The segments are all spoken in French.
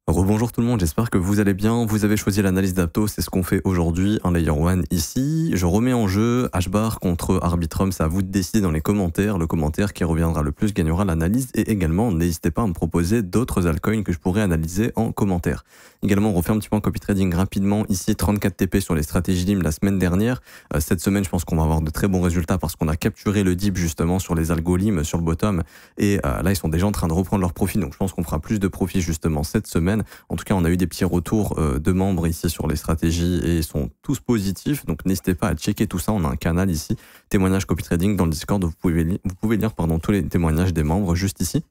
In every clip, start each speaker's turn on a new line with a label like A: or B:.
A: Rebonjour tout le monde, j'espère que vous allez bien. Vous avez choisi l'analyse d'Aptos, c'est ce qu'on fait aujourd'hui, un Layer 1 ici. Je remets en jeu Hbar contre Arbitrum, c'est à vous de décider dans les commentaires. Le commentaire qui reviendra le plus gagnera l'analyse. Et également, n'hésitez pas à me proposer d'autres altcoins que je pourrais analyser en commentaire. Également, on refait un petit peu en copy trading rapidement. Ici, 34 TP sur les stratégies LIM la semaine dernière. Cette semaine, je pense qu'on va avoir de très bons résultats parce qu'on a capturé le dip justement sur les algos LIM sur le bottom. Et là, ils sont déjà en train de reprendre leur profit. Donc, je pense qu'on fera plus de profit justement cette semaine. En tout cas, on a eu des petits retours de membres ici sur les stratégies et ils sont tous positifs. Donc, n'hésitez pas à checker tout ça. On a un canal ici, témoignage copy trading dans le Discord. Vous pouvez lire tous les témoignages des membres juste ici.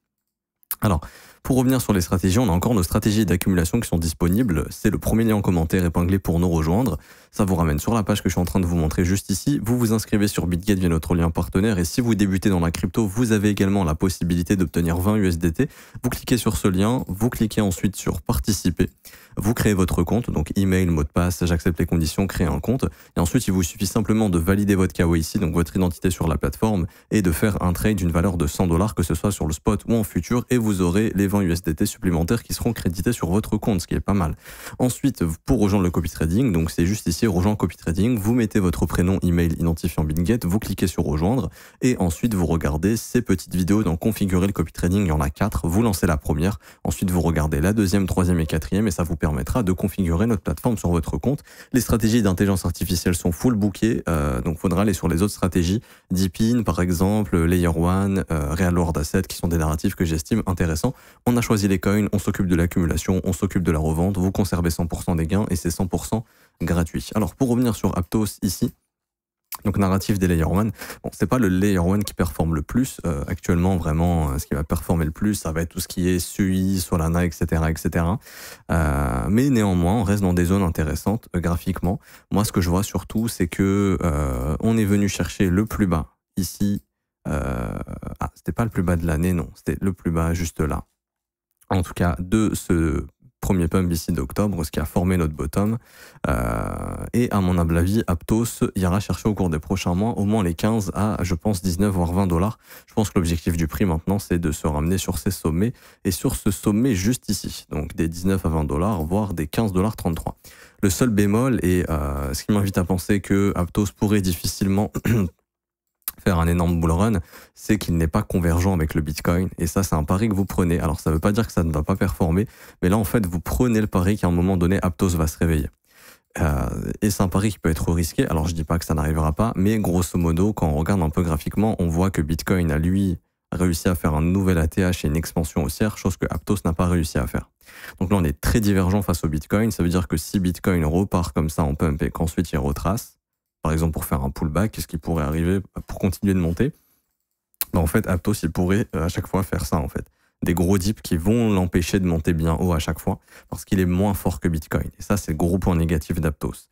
A: Alors, pour revenir sur les stratégies, on a encore nos stratégies d'accumulation qui sont disponibles. C'est le premier lien en commentaire épinglé pour nous rejoindre. Ça vous ramène sur la page que je suis en train de vous montrer juste ici. Vous vous inscrivez sur BitGet via notre lien partenaire. Et si vous débutez dans la crypto, vous avez également la possibilité d'obtenir 20 USDT. Vous cliquez sur ce lien, vous cliquez ensuite sur participer. Vous créez votre compte, donc email, mot de passe, j'accepte les conditions, créer un compte. Et ensuite, il vous suffit simplement de valider votre KYC, donc votre identité sur la plateforme, et de faire un trade d'une valeur de 100 $, que ce soit sur le spot ou en futur, et vous aurez les 20 USDT supplémentaires qui seront crédités sur votre compte, ce qui est pas mal. Ensuite, pour rejoindre le copy trading, donc c'est juste ici, rejoindre copy trading, vous mettez votre prénom, email, identifiant BitGet, vous cliquez sur rejoindre, et ensuite vous regardez ces petites vidéos dans configurer le copy trading, il y en a 4, vous lancez la première, ensuite vous regardez la deuxième, troisième et quatrième, et ça vous permettra de configurer notre plateforme sur votre compte. Les stratégies d'intelligence artificielle sont full bookées, donc faudra aller sur les autres stratégies, Deepin par exemple, Layer 1, Real World Asset, qui sont des narratifs que j'estime intéressants. On a choisi les coins, on s'occupe de l'accumulation, on s'occupe de la revente, vous conservez 100% des gains et c'est 100% gratuit. Alors pour revenir sur Aptos ici, donc narratif des Layer 1, bon, c'est pas le Layer 1 qui performe le plus actuellement, vraiment ce qui va performer le plus, ça va être tout ce qui est SUI, Solana, etc. etc. Mais néanmoins, on reste dans des zones intéressantes graphiquement. Moi, ce que je vois surtout, c'est que on est venu chercher le plus bas ici. C'était pas le plus bas de l'année, non, c'était le plus bas juste là. En tout cas, de ce premier pump ici d'octobre, ce qui a formé notre bottom. Et à mon humble avis, Aptos ira chercher au cours des prochains mois au moins les 15 à, je pense, 19 voire 20 $. Je pense que l'objectif du prix maintenant, c'est de se ramener sur ces sommets et sur ce sommet juste ici. Donc des 19 à 20 $, voire des 15,33 $. Le seul bémol, et ce qui m'invite à penser que Aptos pourrait difficilement faire un énorme bull run, c'est qu'il n'est pas convergent avec le Bitcoin. Et ça, c'est un pari que vous prenez. Alors, ça ne veut pas dire que ça ne va pas performer, mais là, en fait, vous prenez le pari qu'à un moment donné, Aptos va se réveiller. Et c'est un pari qui peut être risqué. Alors, je dis pas que ça n'arrivera pas, mais grosso modo, quand on regarde un peu graphiquement, on voit que Bitcoin a, lui, réussi à faire un nouvel ATH et une expansion haussière, chose que Aptos n'a pas réussi à faire. Donc là, on est très divergent face au Bitcoin. Ça veut dire que si Bitcoin repart comme ça en pump et qu'ensuite il retrace, par exemple pour faire un pullback, qu'est-ce qui pourrait arriver pour continuer de monter? En fait, Aptos, il pourrait à chaque fois faire ça, en fait. Des gros dips qui vont l'empêcher de monter bien haut à chaque fois, parce qu'il est moins fort que Bitcoin. Et ça, c'est le gros point négatif d'Aptos.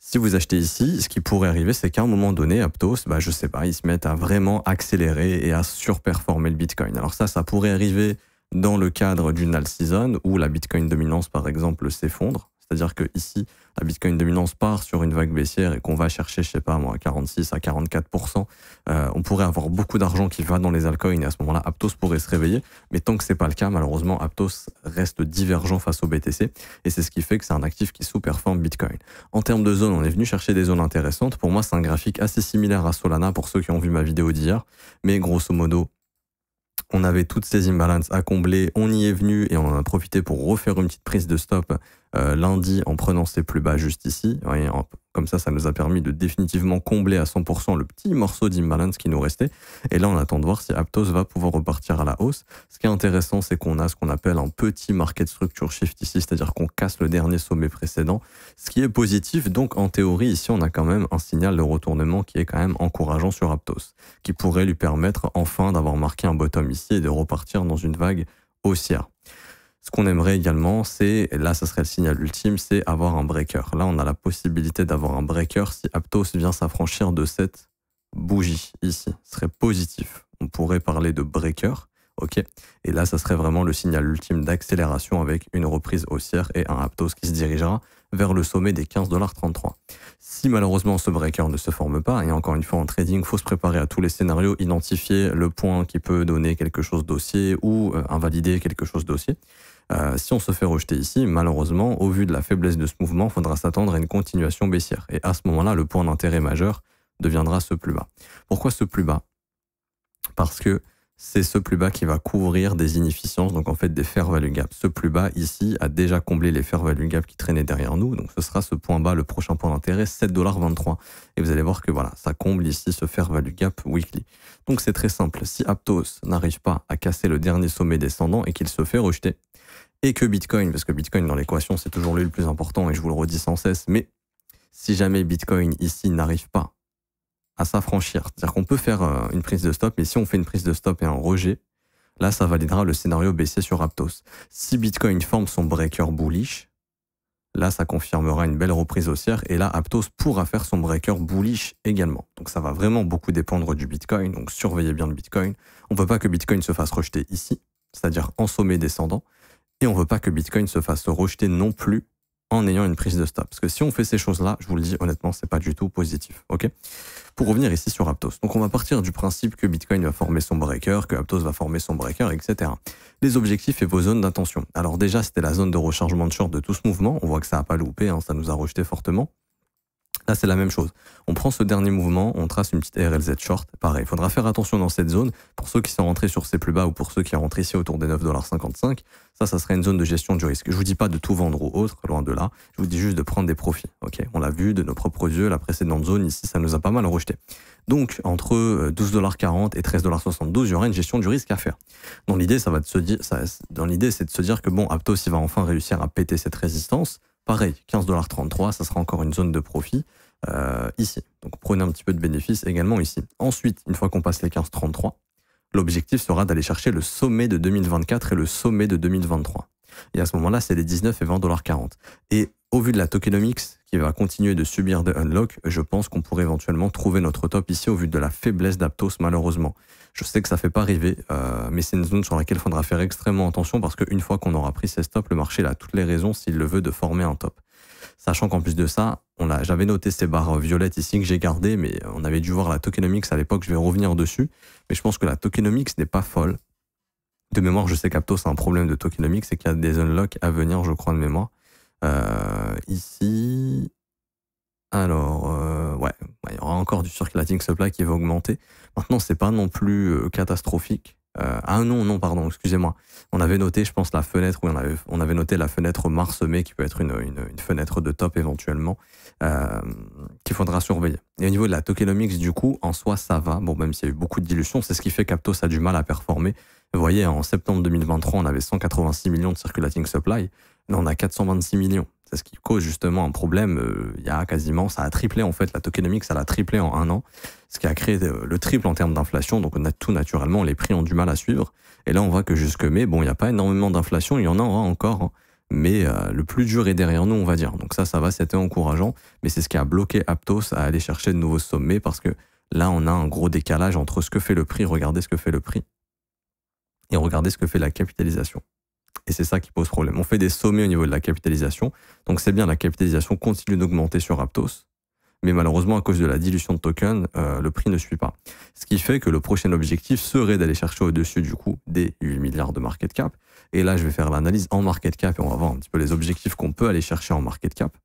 A: Si vous achetez ici, ce qui pourrait arriver, c'est qu'à un moment donné, Aptos, je sais pas, ils se mettent à vraiment accélérer et à surperformer le Bitcoin. Alors ça pourrait arriver dans le cadre d'une all season, où la Bitcoin dominance, par exemple, s'effondre. C'est-à-dire que ici, la Bitcoin dominance part sur une vague baissière et qu'on va chercher, je sais pas moi, 46 à 44%. On pourrait avoir beaucoup d'argent qui va dans les altcoins et à ce moment-là, Aptos pourrait se réveiller. Mais tant que c'est pas le cas, malheureusement, Aptos reste divergent face au BTC et c'est ce qui fait que c'est un actif qui sous-performe Bitcoin. En termes de zones, on est venu chercher des zones intéressantes. Pour moi, c'est un graphique assez similaire à Solana pour ceux qui ont vu ma vidéo d'hier. Mais grosso modo, on avait toutes ces imbalances à combler, on y est venu et on en a profité pour refaire une petite prise de stop lundi en prenant ces plus bas juste ici. Et comme ça nous a permis de définitivement combler à 100% le petit morceau d'imbalance qui nous restait. Et là, on attend de voir si Aptos va pouvoir repartir à la hausse. Ce qui est intéressant, c'est qu'on a ce qu'on appelle un petit market structure shift ici, c'est-à-dire qu'on casse le dernier sommet précédent, ce qui est positif. Donc, en théorie, ici, on a quand même un signal de retournement qui est quand même encourageant sur Aptos, qui pourrait lui permettre enfin d'avoir marqué un bottom ici et de repartir dans une vague haussière. Ce qu'on aimerait également, c'est, et là ça serait le signal ultime, c'est avoir un breaker. Là on a la possibilité d'avoir un breaker si Aptos vient s'affranchir de cette bougie ici. Ce serait positif. On pourrait parler de breaker, ok. Et là ça serait vraiment le signal ultime d'accélération avec une reprise haussière et un Aptos qui se dirigera vers le sommet des 15,33 $. Si malheureusement ce breaker ne se forme pas, et encore une fois en trading, il faut se préparer à tous les scénarios, identifier le point qui peut donner quelque chose d'haussier ou invalider quelque chose d'haussier. Si on se fait rejeter ici, malheureusement, au vu de la faiblesse de ce mouvement, il faudra s'attendre à une continuation baissière. Et à ce moment-là, le point d'intérêt majeur deviendra ce plus bas. Pourquoi ce plus bas? Parce que c'est ce plus bas qui va couvrir des inefficiences, donc en fait des fair value gaps. Ce plus bas ici a déjà comblé les fair value gaps qui traînaient derrière nous, donc ce sera ce point bas, le prochain point d'intérêt, 7,23 $. Et vous allez voir que voilà, ça comble ici ce fair value gap weekly. Donc c'est très simple, si Aptos n'arrive pas à casser le dernier sommet descendant et qu'il se fait rejeter, et que Bitcoin, parce que Bitcoin dans l'équation c'est toujours lui le plus important et je vous le redis sans cesse, mais si jamais Bitcoin ici n'arrive pas à s'affranchir. C'est-à-dire qu'on peut faire une prise de stop, mais si on fait une prise de stop et un rejet, là, ça validera le scénario baissier sur Aptos. Si Bitcoin forme son breaker bullish, là, ça confirmera une belle reprise haussière, et là, Aptos pourra faire son breaker bullish également. Donc ça va vraiment beaucoup dépendre du Bitcoin, donc surveillez bien le Bitcoin. On ne veut pas que Bitcoin se fasse rejeter ici, c'est-à-dire en sommet descendant, et on ne veut pas que Bitcoin se fasse rejeter non plus en ayant une prise de stop. Parce que si on fait ces choses-là, je vous le dis honnêtement, c'est pas du tout positif. Ok. Pour revenir ici sur Aptos. Donc on va partir du principe que Bitcoin va former son breaker, que Aptos va former son breaker, etc. Les objectifs et vos zones d'intention. Alors déjà, c'était la zone de rechargement de short de tout ce mouvement. On voit que ça n'a pas loupé, hein, ça nous a rejeté fortement. Là, c'est la même chose. On prend ce dernier mouvement, on trace une petite RLZ short. Pareil, il faudra faire attention dans cette zone. Pour ceux qui sont rentrés sur ces plus bas ou pour ceux qui sont rentrés ici autour des 9,55 $, ça serait une zone de gestion du risque. Je vous dis pas de tout vendre ou autre, loin de là. Je vous dis juste de prendre des profits. Ok, on l'a vu de nos propres yeux, la précédente zone ici, ça nous a pas mal rejeté. Donc, entre 12,40 $ et 13,72 $, il y aura une gestion du risque à faire. Dans l'idée, c'est de se dire que bon, Aptos, il va enfin réussir à péter cette résistance. Pareil, 15,33 $, ça sera encore une zone de profit ici. Donc prenez un petit peu de bénéfice également ici. Ensuite, une fois qu'on passe les 15,33 $, l'objectif sera d'aller chercher le sommet de 2024 et le sommet de 2023. Et à ce moment-là, c'est les 19 et 20,40 $. Et au vu de la tokenomics qui va continuer de subir des unlocks, je pense qu'on pourrait éventuellement trouver notre top ici au vu de la faiblesse d'Aptos malheureusement. Je sais que ça fait pas rêver, mais c'est une zone sur laquelle il faudra faire extrêmement attention parce qu'une fois qu'on aura pris ces stops, le marché a toutes les raisons, s'il le veut, de former un top. Sachant qu'en plus de ça, j'avais noté ces barres violettes ici que j'ai gardées, mais on avait dû voir la tokenomics à l'époque, je vais revenir dessus. Mais je pense que la tokenomics n'est pas folle. De mémoire, je sais qu'Aptos a un problème de tokenomics, c'est qu'il y a des unlocks à venir, je crois, de mémoire. Ici... Alors, ouais, il y aura encore du circulating supply qui va augmenter. Maintenant, c'est pas non plus catastrophique. Ah non, pardon, excusez-moi. On avait noté, je pense, la fenêtre, oui, on avait noté la fenêtre mars-mai qui peut être une fenêtre de top éventuellement, qu'il faudra surveiller. Et au niveau de la tokenomics, du coup, en soi, ça va. Bon, même s'il y a eu beaucoup de dilution, c'est ce qui fait qu'Aptos a du mal à performer. Vous voyez, en septembre 2023, on avait 186 millions de circulating supply. Là, on a 426 millions. C'est ce qui cause justement un problème. Il y a quasiment, ça a triplé en fait, la tokenomics, ça l'a triplé en un an, ce qui a créé le triple en termes d'inflation. Donc on a tout naturellement, les prix ont du mal à suivre. Et là, on voit que jusque mai, bon, il n'y a pas énormément d'inflation, il y en aura encore, hein, mais le plus dur est derrière nous, on va dire. Donc ça va, c'était encourageant, mais c'est ce qui a bloqué Aptos à aller chercher de nouveaux sommets parce que là, on a un gros décalage entre ce que fait le prix, regardez ce que fait le prix, et regardez ce que fait la capitalisation. Et c'est ça qui pose problème. On fait des sommets au niveau de la capitalisation. Donc c'est bien, la capitalisation continue d'augmenter sur Aptos. Mais malheureusement, à cause de la dilution de tokens, le prix ne suit pas. Ce qui fait que le prochain objectif serait d'aller chercher au-dessus du coup des 8 milliards de market cap. Et là, je vais faire l'analyse en market cap et on va voir un petit peu les objectifs qu'on peut aller chercher en market cap.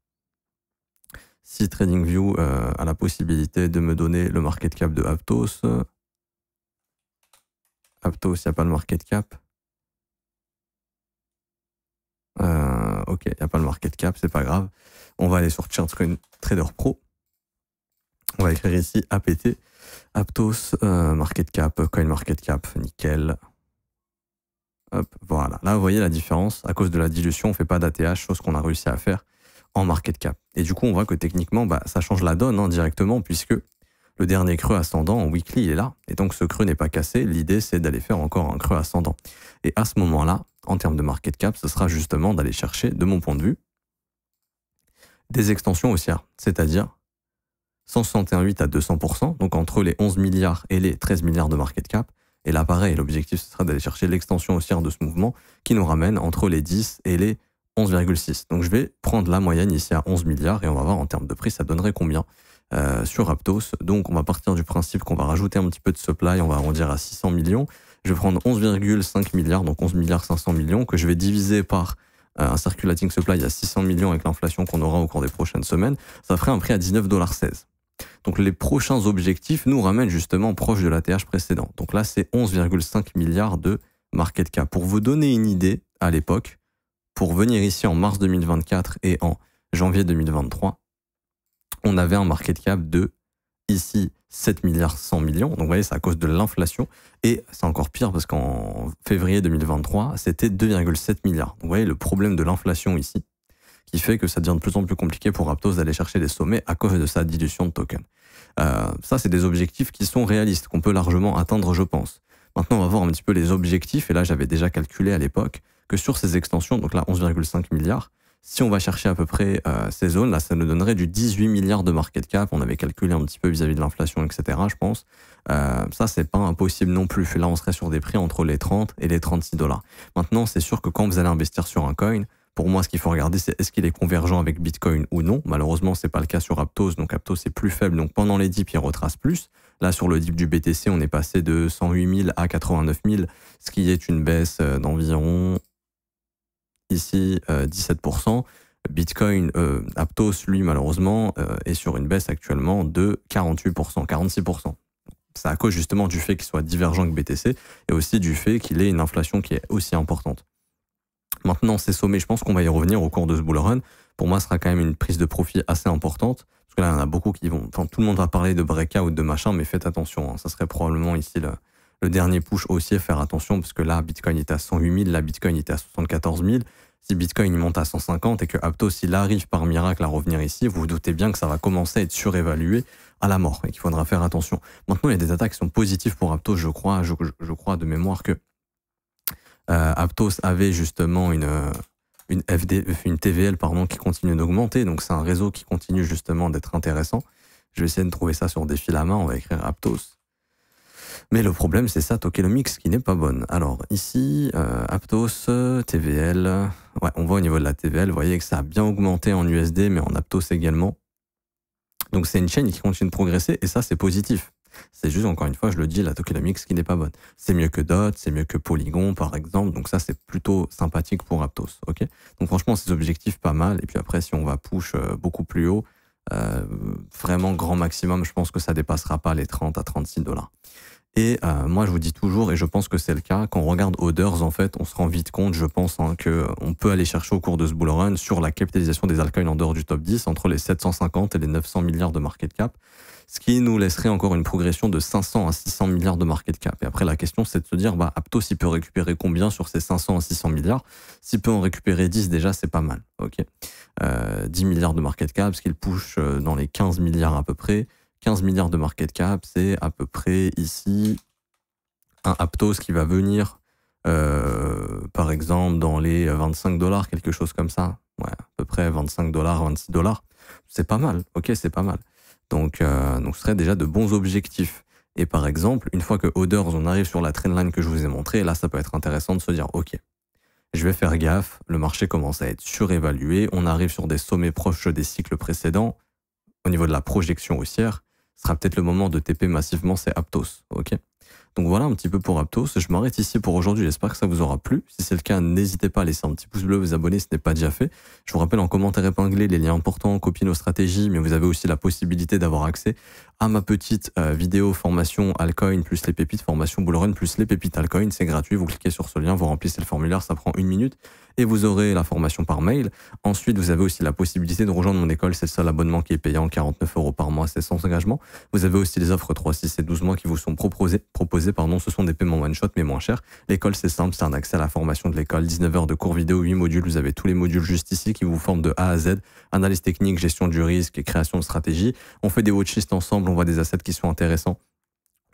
A: Si TradingView a la possibilité de me donner le market cap de Aptos. Aptos, il n'y a pas le market cap. Ok, il n'y a pas le market cap, c'est pas grave. On va aller sur ChartCoin Trader Pro. On va écrire ici APT, Aptos, market cap, coin market cap, nickel. Hop, voilà. Là, vous voyez la différence. À cause de la dilution, on ne fait pas d'ATH, chose qu'on a réussi à faire en market cap. Et du coup, on voit que techniquement, ça change la donne hein, directement, puisque le dernier creux ascendant en weekly il est là. Et donc, ce creux n'est pas cassé. L'idée, c'est d'aller faire encore un creux ascendant. Et à ce moment-là, en termes de market cap, ce sera justement d'aller chercher, de mon point de vue, des extensions haussières, c'est-à-dire 161,8 à 200%, donc entre les 11 milliards et les 13 milliards de market cap. Et là, pareil, l'objectif, ce sera d'aller chercher l'extension haussière de ce mouvement qui nous ramène entre les 10 et les 11,6. Donc, je vais prendre la moyenne ici à 11 milliards et on va voir en termes de prix, ça donnerait combien sur Aptos. Donc, on va partir du principe qu'on va rajouter un petit peu de supply, on va arrondir à 600 millions. Je vais prendre 11,5 milliards, donc 11 milliards 500 millions, que je vais diviser par un circulating supply à 600 millions avec l'inflation qu'on aura au cours des prochaines semaines. Ça ferait un prix à 19,16 $. Donc les prochains objectifs nous ramènent justement proche de l'ATH précédent. Donc là, c'est 11,5 milliards de market cap. Pour vous donner une idée, à l'époque, pour venir ici en mars 2024 et en janvier 2023, on avait un market cap de, ici, 7 milliards 100 millions. Donc vous voyez, c'est à cause de l'inflation. Et c'est encore pire parce qu'en février 2023, c'était 2,7 milliards. Donc vous voyez le problème de l'inflation ici, qui fait que ça devient de plus en plus compliqué pour Aptos d'aller chercher des sommets à cause de sa dilution de tokens. Ça, c'est des objectifs qui sont réalistes, qu'on peut largement atteindre, je pense. Maintenant, on va voir un petit peu les objectifs. Et là, j'avais déjà calculé à l'époque que sur ces extensions, donc là, 11,5 milliards, si on va chercher à peu près ces zones, là, ça nous donnerait du 18 milliards de market cap. On avait calculé un petit peu vis-à-vis de l'inflation, etc., je pense. Ça, c'est pas impossible non plus. Là, on serait sur des prix entre les 30 et les 36 $. Maintenant, c'est sûr que quand vous allez investir sur un coin, pour moi, ce qu'il faut regarder, c'est est-ce qu'il est convergent avec Bitcoin ou non. Malheureusement, c'est pas le cas sur Aptos. Donc, Aptos est plus faible. Donc, pendant les dips, il retrace plus. Là, sur le dip du BTC, on est passé de 108 000 à 89 000, ce qui est une baisse d'environ, ici, 17%. Bitcoin, Aptos, lui, malheureusement, est sur une baisse actuellement de 48%, 46%. C'est à cause justement du fait qu'il soit divergent avec BTC et aussi du fait qu'il ait une inflation qui est aussi importante. Maintenant, ces sommets, je pense qu'on va y revenir au cours de ce bull run. Pour moi, ce sera quand même une prise de profit assez importante. Parce que là, il y en a beaucoup qui vont... Enfin, tout le monde va parler de breakout, de machin, mais faites attention. Hein. Ça serait probablement ici le dernier push haussier, faire attention, parce que là, Bitcoin était à 108 000, là, Bitcoin était à 74 000. Si Bitcoin il monte à 150 et que Aptos, il arrive par miracle à revenir ici, vous vous doutez bien que ça va commencer à être surévalué à la mort et qu'il faudra faire attention. Maintenant, il y a des attaques qui sont positives pour Aptos, je crois de mémoire que Aptos avait justement une TVL qui continue d'augmenter, donc c'est un réseau qui continue justement d'être intéressant. Je vais essayer de trouver ça sur des fils à main, on va écrire Aptos. Mais le problème, c'est sa tokenomics qui n'est pas bonne. Alors ici, Aptos, TVL, ouais, on voit au niveau de la TVL, vous voyez que ça a bien augmenté en USD, mais en Aptos également. Donc c'est une chaîne qui continue de progresser, et ça c'est positif. C'est juste, encore une fois, je le dis, la tokenomics qui n'est pas bonne. C'est mieux que DOT, c'est mieux que Polygon, par exemple. Donc ça, c'est plutôt sympathique pour Aptos. Okay, donc franchement, ces objectifs, pas mal. Et puis après, si on va push beaucoup plus haut, vraiment grand maximum, je pense que ça dépassera pas les 30 à 36 $. Et moi, je vous dis toujours, et je pense que c'est le cas, quand on regarde Others, en fait, on se rend vite compte, je pense, hein, qu'on peut aller chercher au cours de ce bull run sur la capitalisation des altcoins en dehors du top 10, entre les 750 et les 900 milliards de market cap, ce qui nous laisserait encore une progression de 500 à 600 milliards de market cap. Et après, la question, c'est de se dire, bah, Aptos, il peut récupérer combien sur ces 500 à 600 milliards? S'il peut en récupérer 10, déjà, c'est pas mal. Okay, 10 milliards de market cap, ce qu'il push dans les 15 milliards à peu près. 15 milliards de market cap, c'est à peu près ici un Aptos qui va venir, par exemple, dans les 25 $, quelque chose comme ça. Ouais, à peu près 25 $, 26 $. C'est pas mal, ok, c'est pas mal. Donc, ce serait déjà de bons objectifs. Et par exemple, une fois que Others, on arrive sur la trendline que je vous ai montrée, là, ça peut être intéressant de se dire, ok, je vais faire gaffe, le marché commence à être surévalué, on arrive sur des sommets proches des cycles précédents, au niveau de la projection haussière, ce sera peut-être le moment de TP massivement, c'est Aptos, ok. Donc voilà un petit peu pour Aptos. Je m'arrête ici pour aujourd'hui. J'espère que ça vous aura plu. Si c'est le cas, n'hésitez pas à laisser un petit pouce bleu, vous abonner si ce n'est pas déjà fait. Je vous rappelle en commentaire épinglé les liens importants, copie nos stratégies, mais vous avez aussi la possibilité d'avoir accès à ma petite vidéo formation altcoin plus les pépites, formation bullrun plus les pépites altcoin. C'est gratuit. Vous cliquez sur ce lien, vous remplissez le formulaire, ça prend 1 minute et vous aurez la formation par mail. Ensuite, vous avez aussi la possibilité de rejoindre mon école. C'est le seul abonnement qui est payant, 49 € par mois, c'est sans engagement. Vous avez aussi les offres 3, 6 et 12 mois qui vous sont proposées. Ce sont des paiements one-shot, mais moins chers. L'école, c'est simple, c'est un accès à la formation de l'école. 19 heures de cours vidéo, 8 modules. Vous avez tous les modules juste ici qui vous forment de A à Z. Analyse technique, gestion du risque et création de stratégie. On fait des watchlists ensemble, on voit des assets qui sont intéressants.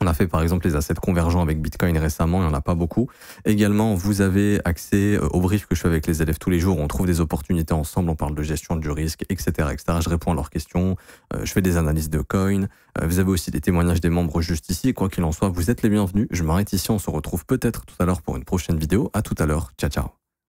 A: On a fait par exemple les assets convergents avec Bitcoin récemment, il n'y en a pas beaucoup. Également, vous avez accès au brief que je fais avec les élèves tous les jours. On trouve des opportunités ensemble, on parle de gestion du risque, etc. etc. Je réponds à leurs questions, je fais des analyses de coins. Vous avez aussi des témoignages des membres juste ici. Quoi qu'il en soit, vous êtes les bienvenus. Je m'arrête ici, on se retrouve peut-être tout à l'heure pour une prochaine vidéo. À tout à l'heure, ciao ciao.